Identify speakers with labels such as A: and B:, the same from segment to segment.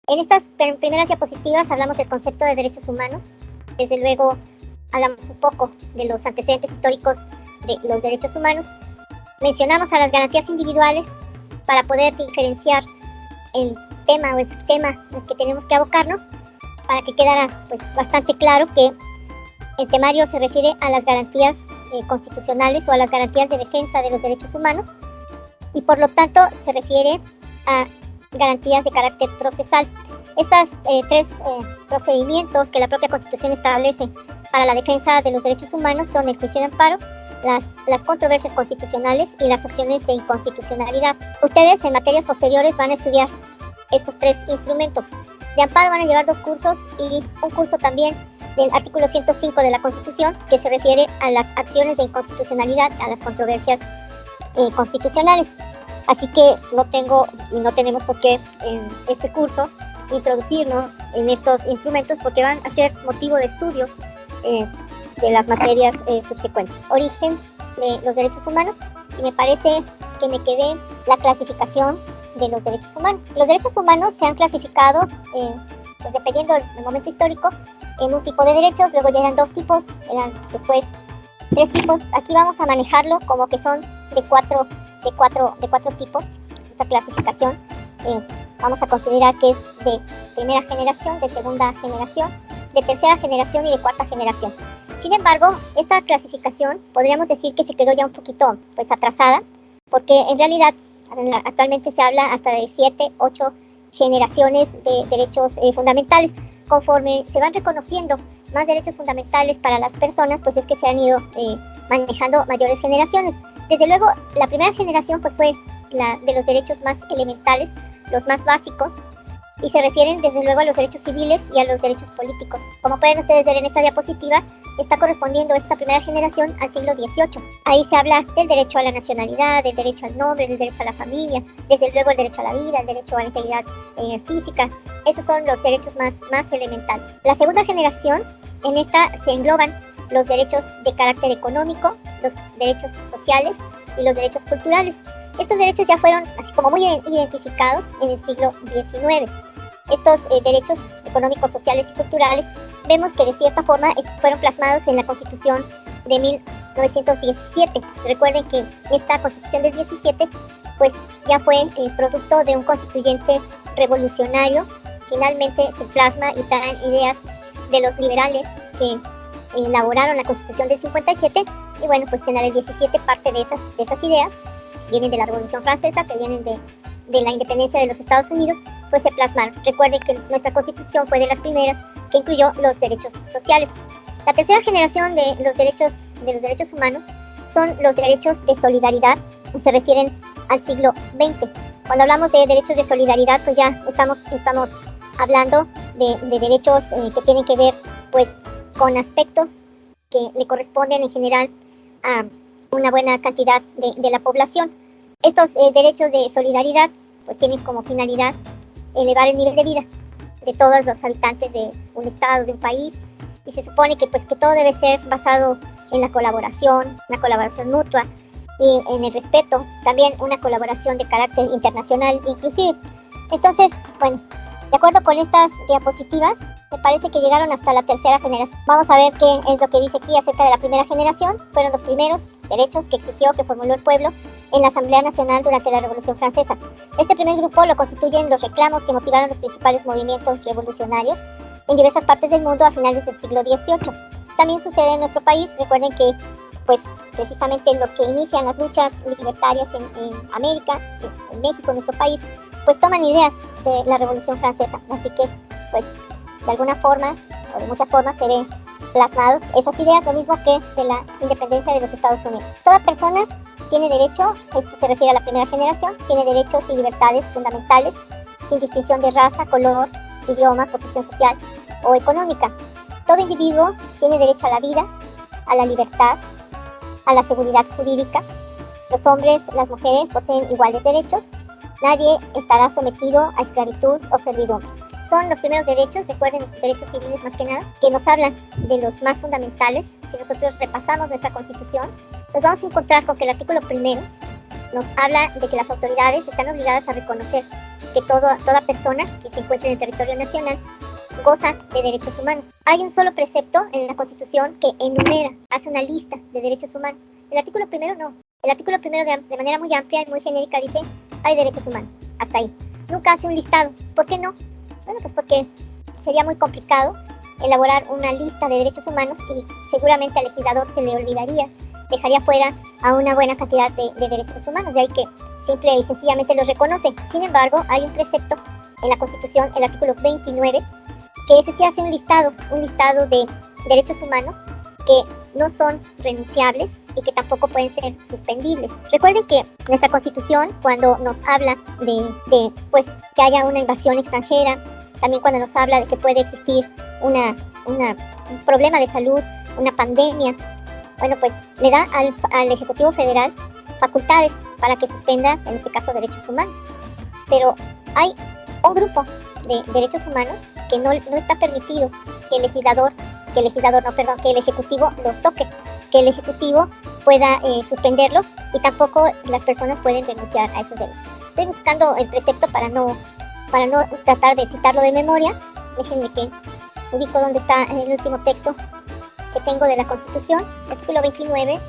A: En estas primeras diapositivas hablamos del concepto de derechos humanos. Desde luego hablamos un poco de los antecedentes históricos de los derechos humanos. Mencionamos a las garantías individuales para poder diferenciar el tema o el subtema al que tenemos que abocarnos, para que quedara pues bastante claro que el temario se refiere a las garantías constitucionales o a las garantías de defensa de los derechos humanos, y por lo tanto se refiere a garantías de carácter procesal. Esos tres procedimientos que la propia Constitución establece para la defensa de los derechos humanos son el juicio de amparo, las controversias constitucionales y las acciones de inconstitucionalidad. Ustedes en materias posteriores van a estudiar estos tres instrumentos. De amparo van a llevar 2 cursos y un curso también del artículo 105 de la Constitución, que se refiere a las acciones de inconstitucionalidad, a las controversias constitucionales. Así que no tenemos por qué en este curso introducirnos en estos instrumentos, porque van a ser motivo de estudio de las materias subsecuentes. Origen de los derechos humanos, y me parece que me quedé la clasificación de los derechos humanos. Los derechos humanos se han clasificado, pues dependiendo del momento histórico, en un tipo de derechos. Luego ya eran 2 tipos, eran después 3 tipos. Aquí vamos a manejarlo como que son de cuatro tipos. Esta clasificación vamos a considerar que es de primera generación, de segunda generación, de tercera generación y de cuarta generación. Sin embargo, esta clasificación podríamos decir que se quedó ya un poquito pues atrasada, porque en realidad actualmente se habla hasta de 7, 8 generaciones de derechos fundamentales. Conforme se van reconociendo más derechos fundamentales para las personas, pues es que se han ido manejando mayores generaciones. Desde luego, la primera generación pues fue la de los derechos más elementales, los más básicos, y se refieren desde luego a los derechos civiles y a los derechos políticos. Como pueden ustedes ver en esta diapositiva, está correspondiendo esta primera generación al siglo XVIII. Ahí se habla del derecho a la nacionalidad, del derecho al nombre, del derecho a la familia, desde luego el derecho a la vida, el derecho a la integridad física. Esos son los derechos más elementales. La segunda generación, en esta se engloban los derechos de carácter económico, los derechos sociales y los derechos culturales. Estos derechos ya fueron así como muy identificados en el siglo XIX. Estos derechos económicos, sociales y culturales vemos que de cierta forma fueron plasmados en la Constitución de 1917. Recuerden que esta Constitución del 17 pues ya fue producto de un constituyente revolucionario. Finalmente se plasma y traen ideas de los liberales que elaboraron la Constitución del 57, y bueno, pues en la del 17 parte de esas ideas vienen de la Revolución Francesa, que vienen de la independencia de los Estados Unidos, pues se plasmaron. Recuerden que nuestra Constitución fue de las primeras que incluyó los derechos sociales. La tercera generación de los derechos humanos son los derechos de solidaridad, y se refieren al siglo XX. Cuando hablamos de derechos de solidaridad, pues ya estamos hablando de derechos que tienen que ver pues con aspectos que le corresponden en general a una buena cantidad de la población. Estos derechos de solidaridad pues tienen como finalidad elevar el nivel de vida de todos los habitantes de un estado, de un país, y se supone que todo debe ser basado en la colaboración mutua y en el respeto, también una colaboración de carácter internacional inclusive. Entonces, bueno, de acuerdo con estas diapositivas, me parece que llegaron hasta la tercera generación. Vamos a ver qué es lo que dice aquí acerca de la primera generación. Fueron los primeros derechos que formuló el pueblo en la Asamblea Nacional durante la Revolución Francesa. Este primer grupo lo constituyen los reclamos que motivaron los principales movimientos revolucionarios en diversas partes del mundo a finales del siglo XVIII. También sucede en nuestro país. Recuerden que pues precisamente los que inician las luchas libertarias en América, en México, en nuestro país, pues toman ideas de la Revolución Francesa. Así que pues de alguna forma o de muchas formas se ven plasmados esas ideas, lo mismo que de la independencia de los Estados Unidos. Toda persona tiene derecho, esto se refiere a la primera generación, tiene derechos y libertades fundamentales sin distinción de raza, color, idioma, posición social o económica. Todo individuo tiene derecho a la vida, a la libertad, a la seguridad jurídica. Los hombres, las mujeres poseen iguales derechos. Nadie estará sometido a esclavitud o servidumbre. Son los primeros derechos, recuerden, los derechos civiles más que nada, que nos hablan de los más fundamentales. Si nosotros repasamos nuestra Constitución, nos vamos a encontrar con que el artículo primero nos habla de que las autoridades están obligadas a reconocer que toda persona que se encuentre en el territorio nacional goza de derechos humanos. Hay un solo precepto en la Constitución que enumera, hace una lista de derechos humanos. El artículo primero no. El artículo primero de manera muy amplia y muy genérica dice, hay derechos humanos. Hasta ahí. Nunca hace un listado. ¿Por qué no? Bueno, pues porque sería muy complicado elaborar una lista de derechos humanos y seguramente al legislador se le olvidaría, dejaría fuera a una buena cantidad de derechos humanos, de ahí que simple y sencillamente los reconoce. Sin embargo, hay un precepto en la Constitución, el artículo 29, que ese sí hace un listado de derechos humanos que no son renunciables y que tampoco pueden ser suspendibles. Recuerden que nuestra Constitución, cuando nos habla de pues, que haya una invasión extranjera, también cuando nos habla de que puede existir un problema de salud, una pandemia, bueno, pues le da al Ejecutivo Federal facultades para que suspenda, en este caso, derechos humanos. Pero hay un grupo de derechos humanos que no está permitido que el Ejecutivo los toque, que el Ejecutivo pueda suspenderlos y tampoco las personas pueden renunciar a esos derechos. Estoy buscando el precepto para no tratar de citarlo de memoria. Déjenme que ubico dónde está en el último texto que tengo de la Constitución. El artículo 29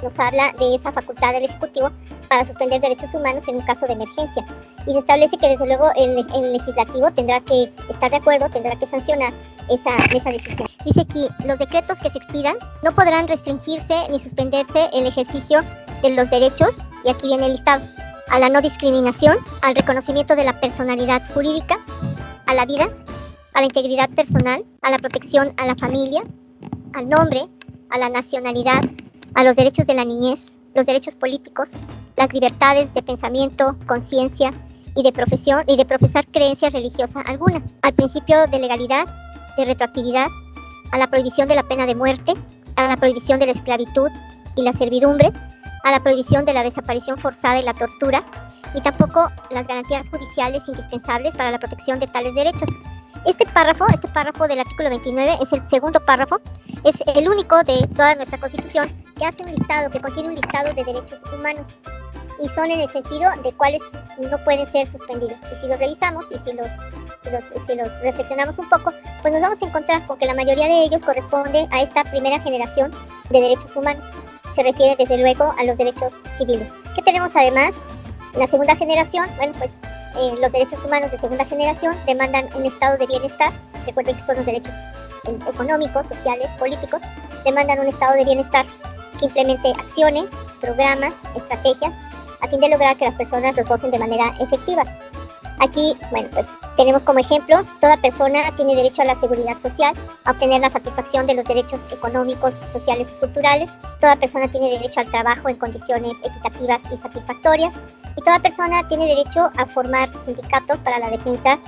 A: nos habla de esa facultad del Ejecutivo para suspender derechos humanos en un caso de emergencia. Y se establece que desde luego el legislativo tendrá que estar de acuerdo, tendrá que sancionar esa decisión. Dice aquí, los decretos que se expidan no podrán restringirse ni suspenderse el ejercicio de los derechos, y aquí viene el listado, a la no discriminación, al reconocimiento de la personalidad jurídica, a la vida, a la integridad personal, a la protección a la familia, al nombre, a la nacionalidad, a los derechos de la niñez, los derechos políticos, las libertades de pensamiento, conciencia y de profesión y de profesar creencia religiosa alguna, al principio de legalidad, de retroactividad, a la prohibición de la pena de muerte, a la prohibición de la esclavitud y la servidumbre, a la prohibición de la desaparición forzada y la tortura, y tampoco las garantías judiciales indispensables para la protección de tales derechos. Este párrafo del artículo 29 es el segundo párrafo, es el único de toda nuestra Constitución que hace un listado, que contiene un listado de derechos humanos, y son en el sentido de cuáles no pueden ser suspendidos. Y si los revisamos y si los reflexionamos un poco, pues nos vamos a encontrar con que la mayoría de ellos corresponde a esta primera generación de derechos humanos. Se refiere desde luego a los derechos civiles. ¿Qué tenemos además? La segunda generación, bueno, pues los derechos humanos de segunda generación demandan un estado de bienestar. Recuerden que son los derechos económicos, sociales, políticos. Demandan un estado de bienestar que implemente acciones, programas, estrategias, a fin de lograr que las personas los gocen de manera efectiva. Aquí, bueno, pues tenemos como ejemplo, toda persona tiene derecho a la seguridad social, a obtener la satisfacción de los derechos económicos, sociales y culturales. Toda persona tiene derecho al trabajo en condiciones equitativas y satisfactorias. Y toda persona tiene derecho a formar sindicatos para la defensa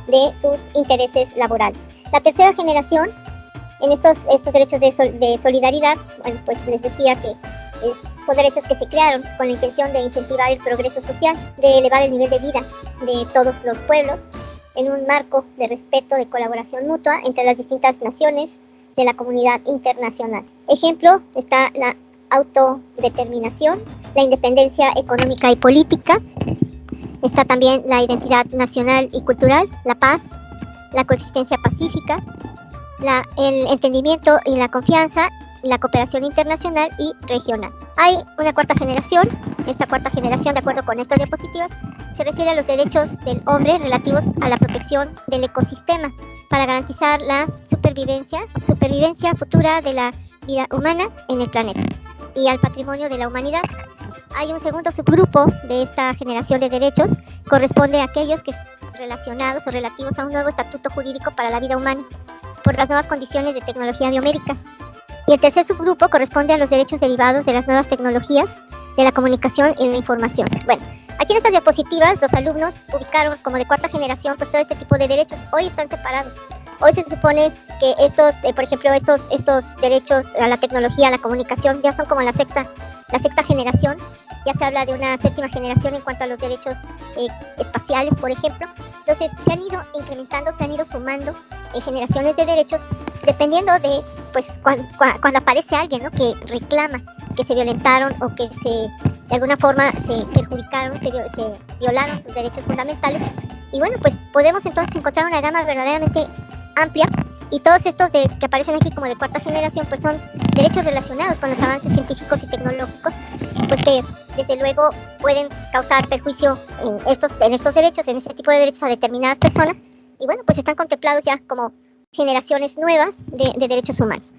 A: de sus intereses laborales. La tercera generación, en estos derechos de solidaridad, bueno, pues les decía que son derechos que se crearon con la intención de incentivar el progreso social, de elevar el nivel de vida de todos los pueblos, en un marco de respeto, de colaboración mutua entre las distintas naciones de la comunidad internacional. Ejemplo, está la autodeterminación, la independencia económica y política, está también la identidad nacional y cultural, la paz, la coexistencia pacífica, el entendimiento y la confianza, la cooperación internacional y regional. Hay una cuarta generación. Esta cuarta generación, de acuerdo con estas diapositivas, se refiere a los derechos del hombre relativos a la protección del ecosistema para garantizar la supervivencia futura de la vida humana en el planeta y al patrimonio de la humanidad. Hay un segundo subgrupo de esta generación de derechos, corresponde a aquellos que relacionados o relativos a un nuevo estatuto jurídico para la vida humana por las nuevas condiciones de tecnología biomédicas. Y el tercer subgrupo corresponde a los derechos derivados de las nuevas tecnologías de la comunicación y la información. Bueno, aquí en estas diapositivas los alumnos ubicaron como de cuarta generación pues todo este tipo de derechos. Hoy están separados. Hoy se supone que por ejemplo, estos derechos a la tecnología, a la comunicación, ya son como la sexta generación. Ya se habla de una séptima generación en cuanto a los derechos espaciales, por ejemplo. Entonces, se han ido incrementando, se han ido sumando generaciones de derechos, dependiendo de, pues, cuando aparece alguien, ¿no?, que reclama que se violentaron o que de alguna forma se perjudicaron, se violaron sus derechos fundamentales. Y bueno, pues podemos entonces encontrar una gama verdaderamente amplia, y todos estos que aparecen aquí como de cuarta generación, pues son derechos relacionados con los avances científicos y tecnológicos, pues que desde luego pueden causar perjuicio en estos derechos, en este tipo de derechos a determinadas personas, y bueno, pues están contemplados ya como generaciones nuevas de derechos humanos.